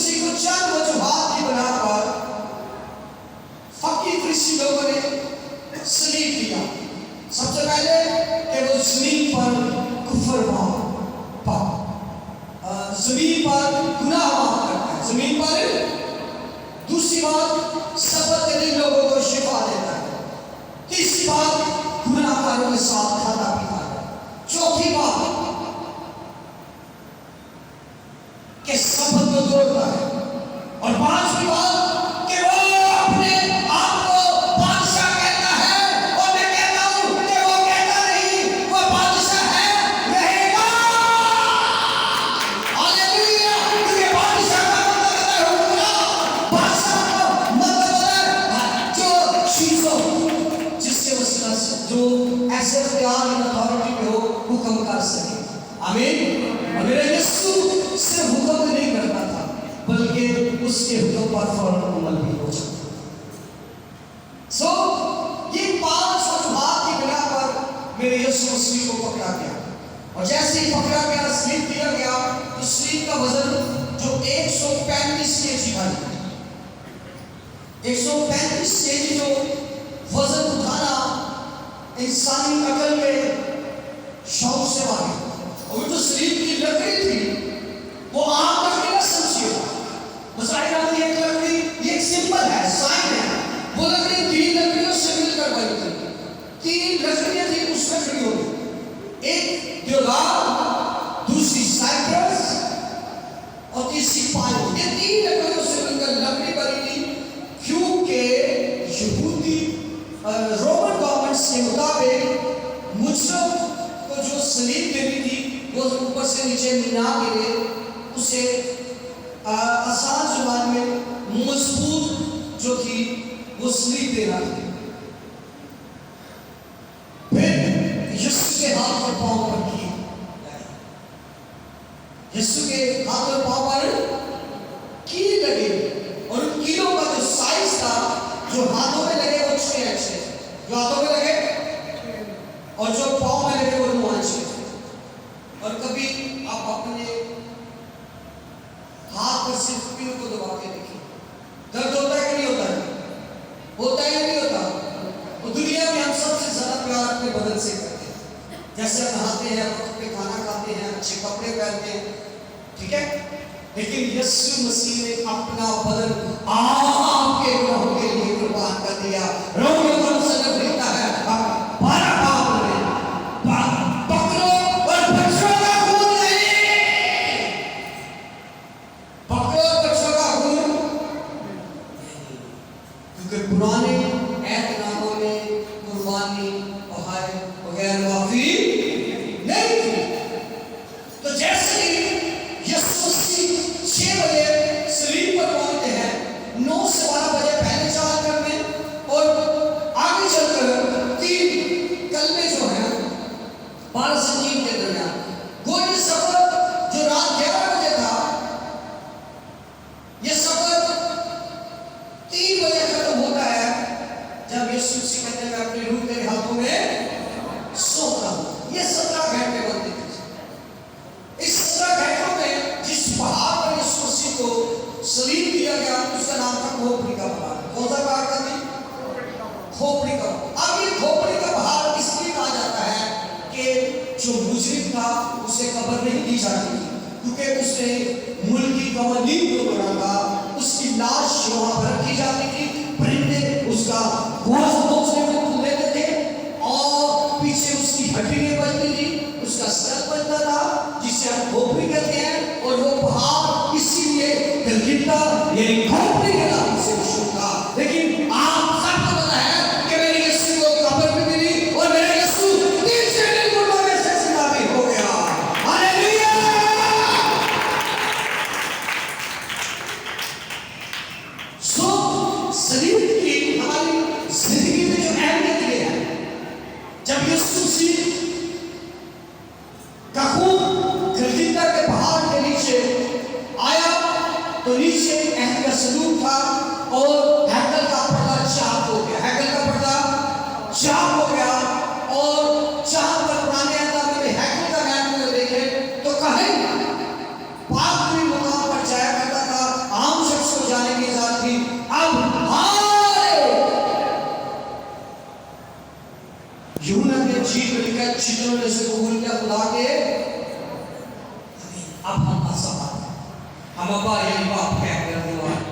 मसीह को चंद वजूहात की बिना पर फकीर फरीसी लोगों ने सलीब दिया। सबसे पहले कि वो जमीन पर कुफर जमीन पर गुनाह माफ करता है, जमीन पर। दूसरी बात, सबत के दिन लोगों को शिफा देता है। तीसरी बात, गुनाहगारों के साथ खाता पीता है। चौथी बात कि सबत को तोड़ता है। और पांचवी बात कि वो अपने आप को बादशाह कहता है। और मैं कहता हूं कि वो कहता नहीं, वो बादशाह है, रहेगा। हालेलुया। क्योंकि बादशाह का मतलब है हुक्मरान। बादशाह का मतलब है जो चीजों जिसके वसीला से जो ऐसे इख्तियार और अथॉरिटी पे हो हुक्म कर सके। आमीन। और मेरा यीशु सिर्फ हुक्म नहीं करता था, बल्कि उसके हुक्म पर फौरन अमल भी हो जाता था। ये 5 वजूहात की बिना पर मेरे यीशु मसीह को पकड़ा गया। और जैसे ही पकड़ा गया, सलीब दिया गया, तो सलीब का वजन जो 135 केजी था, 135 केजी जो वजन उठाना इंसानी अकल में शौक से बाहर। और जो सलीब की लकड़ी थी वो आम लकड़ी ना समझिए। मसाइल में एक लकड़ी, ये एक सिंबल है, साइन है। वो लकड़ी 3 लकड़ियों से मिलकर बनी थी। 3 लकड़ियां थी उस लकड़ियों में, एक देवदार, दूसरी साइप्रस और तीसरी पाइन। ये 3 लकड़ियों से मिलकर लकड़ी बनी थी। क्योंकि यहूदी रोमन गवर्नमेंट के मुताबिक मुजरम को जो सलीब देनी थी वो ऊपर से नीचे मिला गिरे, उसे आसान जुबान में मजबूत जो थी वो सलीब देना थी। फिर यीशु के हाथ और पांव पर की, यीशु के हाथ और पांव पर कील लगे। और उन कीलों का जो साइज था, जो हाथों में लगे वो 6 इंच थे, जो हाथों में लगे, और जो पांव में लगे वो 9 इंच थे। और कभी आप अपने हाथ पर सिर्फ कील को दबा के देखिए, दर्द होता है कि नहीं होता है? होता है या नहीं होता? तो दुनिया में हम सबसे ज्यादा प्यार अपने बदन से करते हैं। जैसे हम नहाते हैं, वक्त पे खाना खाते हैं, अच्छे कपड़े पहनते हैं, ठीक है। लेकिन यीशु मसीह ने अपना बदन आपके गुनाहों के लिए कुर्बान कर दिया। रोमियो 5 से लिखता है, 12 पाप में पकड़ो और बच्चों का खून नहीं, पकड़ो बच्चों का खून नहीं। क्योंकि पुराने ऐतनामों में कुर्बानी वगैरह वाफी नहीं थी। तो जैसे ही यीशु मसीह 6 बजे सलीब पर पहुंचते हैं, 9 से 12 बजे पहले चाल करने और आगे चलकर 3 कलमे जो हैं 12 से 3 के दरमियान, गोली सफर जो रात 11 बजे था, यह सफर 3 बजे खत्म होता है, जब यीशु मसीह कहते हैं मैं अपनी रूह तेरे हाथों में सौंपता हूं। ये 17 घंटे बनते थे। इस 17 घंटों में जिस पहाड़ पर यीशु मसीह को सलीब दिया गया, उसका नाम था खोपड़ी का पहाड़। कौन सा पहाड़ था? खोपड़ी का। अब ये खोपड़ी का पहाड़ इसलिए कहा जाता है कि जो मुजरिम था उसे कब्र नहीं दी जाती थी, क्योंकि उसने मुल्की कवानीन को तोड़ा था। उसकी लाश वहां पर रखी जाती थी, परिंदे उसका गोश्त नोचने में लेते थे और पीछे उसकी हड्डियां बचती थी, उसका सर बनता था, जिसे हम खोपड़ी कहते हैं। और वो पहाड़ इसीलिए गलगिता यानी खोपड़ी के नाम से मशहूर था। लेकिन आप सबको पता है कि मेरे यीशु को कब्र में मिली और मेरे यीशु 3 दिन मुर्दों में से जिंदा भी हो गया। हालेलुया। सलीब की हमारी जिंदगी में जो अहमियत है, जब यीशु मसीह का खून गलगिता के पहाड़ के नीचे आया, तो नीचे अहम का सलूक था और हैकल का पर्दा चाक हो गया। हैकल का पर्दा चाक हो गया और चाक पर पुराने अंदाज में हैकल का मैप में देखें तो कहीं पाक भी मुकाम पर जाया करता था। इंजील में लिखा है छिद्रों में से बोल के खुदा के। अब हम आसान हम अब्बा ये बाप क्या कर दो